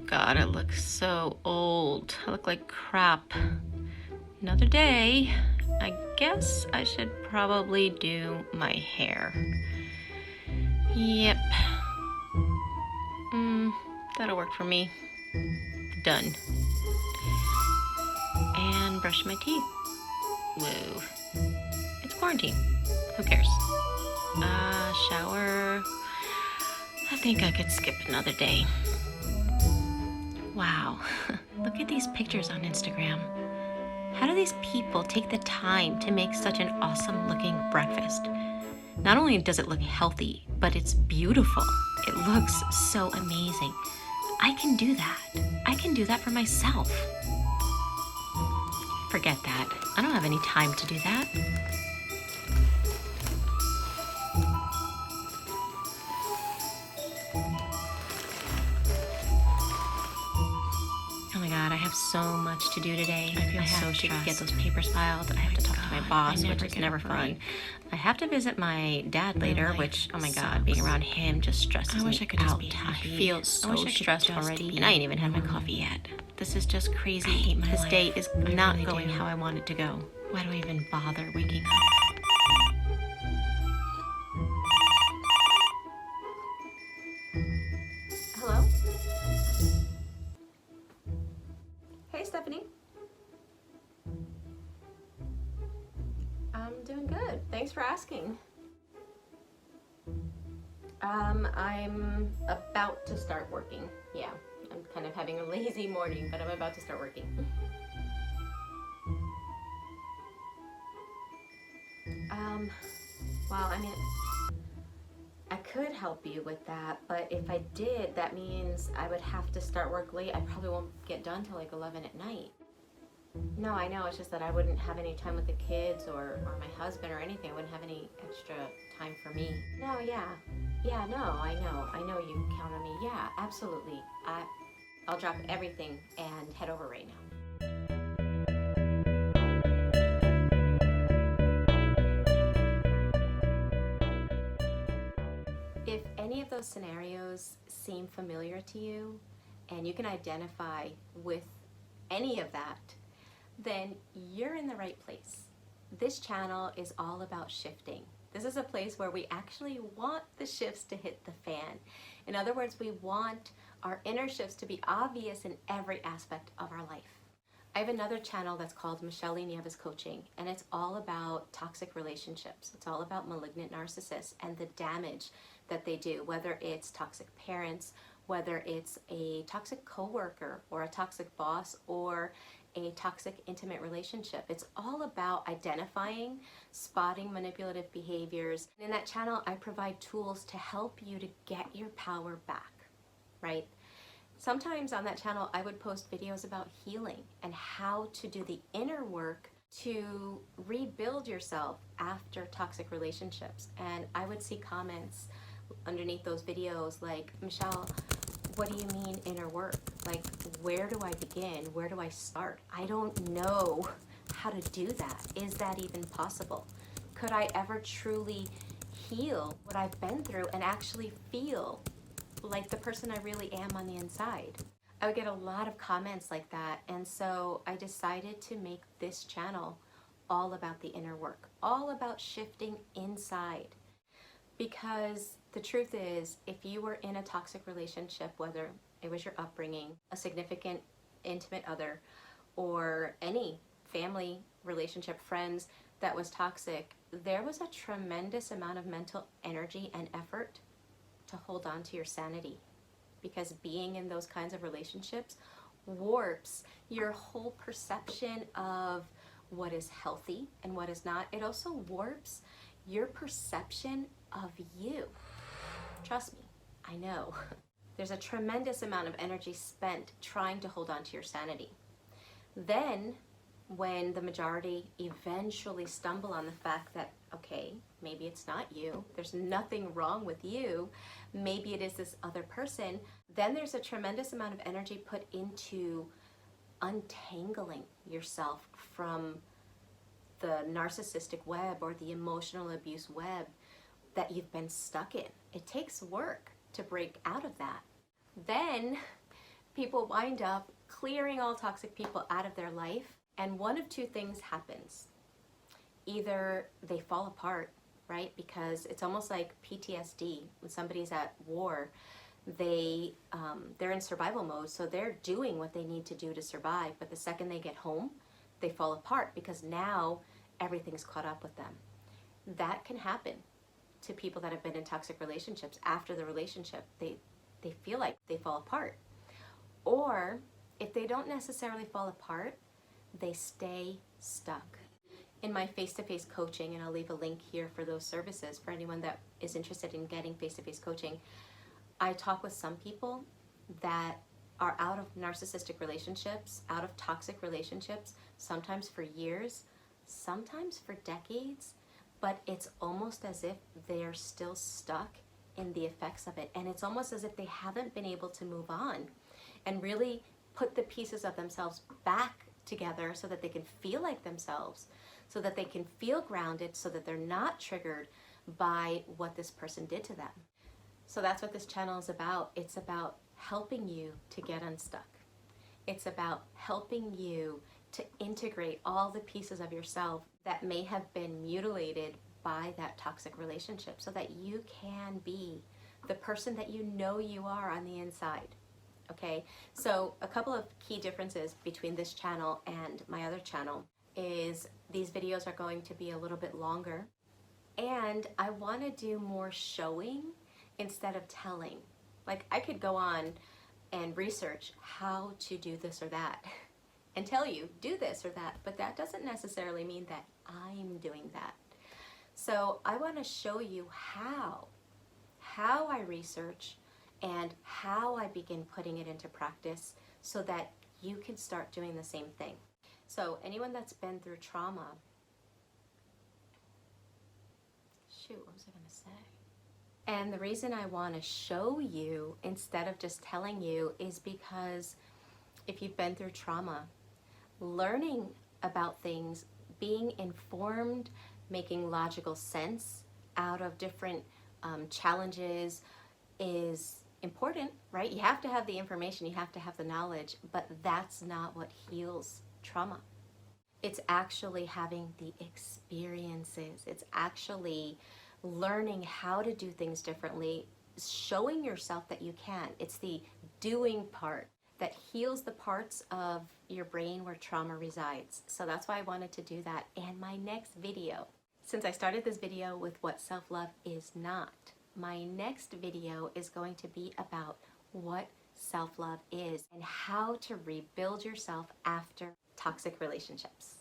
God, I look so old. I look like crap. Another day. I guess I should probably do my hair. Yep. That'll work for me. Done. And brush my teeth. Whoa. It's quarantine. Who cares? Shower. I think I could skip another day. Wow. Look at these pictures on Instagram. How do these people take the time to make such an awesome looking breakfast? Not only does it look healthy, but it's beautiful. It looks so amazing. I can do that. I can do that for myself. Forget that. I don't have any time to do that. Oh my God, I have so much to do today. I have to get those papers filed. I have to talk to my boss, which is never fun. I have to visit my dad later, which, oh my God, being around him just stresses me out. I feel so stressed already, and I ain't even had my coffee yet. This is just crazy. This day is not going how I want it to go. Why do I even bother waking up? Hello? Hey, Stephanie. I'm doing good. Thanks for asking. I'm about to start working. Yeah, I'm kind of having a lazy morning, but I'm about to start working. Well, I mean, I could help you with that, but if I did, that means I would have to start work late. I probably won't get done till like 11 at night. No, I know, it's just that I wouldn't have any time with the kids or my husband or anything. I wouldn't have any extra time for me. No, yeah. Yeah, no, I know you count on me. Yeah, absolutely. I'll drop everything and head over right now. If any of those scenarios seem familiar to you and you can identify with any of that, then you're in the right place. This channel is all about shifting. This is a place where we actually want the shifts to hit the fan. In other words, we want our inner shifts to be obvious in every aspect of our life. I have another channel that's called Michele Nieves Coaching, and it's all about toxic relationships. It's all about malignant narcissists and the damage that they do, whether it's toxic parents, whether it's a toxic coworker or a toxic boss or a toxic intimate relationship. It's all about identifying, spotting manipulative behaviors. In that channel, I provide tools to help you to get your power back, right? Sometimes on that channel, I would post videos about healing and how to do the inner work to rebuild yourself after toxic relationships. And I would see comments underneath those videos like, Michele, what do you mean inner work? Like, where do I begin? Where do I start? I don't know how to do that. Is that even possible? Could I ever truly heal what I've been through and actually feel like the person I really am on the inside? I would get a lot of comments like that, and so I decided to make this channel all about the inner work, all about shifting inside. Because the truth is, if you were in a toxic relationship, whether it was your upbringing, a significant intimate other, or any family relationship, friends that was toxic, there was a tremendous amount of mental energy and effort to hold on to your sanity. Because being in those kinds of relationships warps your whole perception of what is healthy and what is not. It also warps your perception of you. Trust me, I know. There's a tremendous amount of energy spent trying to hold on to your sanity. Then, when the majority eventually stumble on the fact that, okay, maybe it's not you, there's nothing wrong with you, maybe it is this other person, then there's a tremendous amount of energy put into untangling yourself from the narcissistic web or the emotional abuse web that you've been stuck in. It takes work to break out of that. Then people wind up clearing all toxic people out of their life, and one of two things happens. Either they fall apart, right? Because it's almost like PTSD. When somebody's at war, they're in survival mode, so they're doing what they need to do to survive. But the second they get home, they fall apart because now everything's caught up with them. That can happen to people that have been in toxic relationships. After the relationship, they feel like they fall apart. Or if they don't necessarily fall apart, they stay stuck. In my face-to-face coaching, and I'll leave a link here for those services for anyone that is interested in getting face-to-face coaching, I talk with some people that are out of narcissistic relationships, out of toxic relationships, sometimes for years, sometimes for decades, but it's almost as if they're still stuck in the effects of it. And it's almost as if they haven't been able to move on and really put the pieces of themselves back together so that they can feel like themselves, so that they can feel grounded, so that they're not triggered by what this person did to them. So that's what this channel is about. It's about helping you to get unstuck. It's about helping you to integrate all the pieces of yourself that may have been mutilated by that toxic relationship so that you can be the person that you know you are on the inside. Okay, so a couple of key differences between this channel and my other channel is these videos are going to be a little bit longer, and I want to do more showing instead of telling. Like, I could go on and research how to do this or that and tell you, do this or that, but that doesn't necessarily mean that I'm doing that. So I want to show you how I research and how I begin putting it into practice so that you can start doing the same thing. So anyone that's been through trauma, what was I going to say? And the reason I want to show you instead of just telling you is because if you've been through trauma, learning about things, being informed, making logical sense out of different challenges is important, right? You have to have the information, you have to have the knowledge, but that's not what heals trauma. It's actually having the experiences. It's actually learning how to do things differently, showing yourself that you can. It's the doing part that heals the parts of your brain where trauma resides. So that's why I wanted to do that. And my next video, since I started this video with what self-love is not, my next video is going to be about what self-love is and how to rebuild yourself after toxic relationships.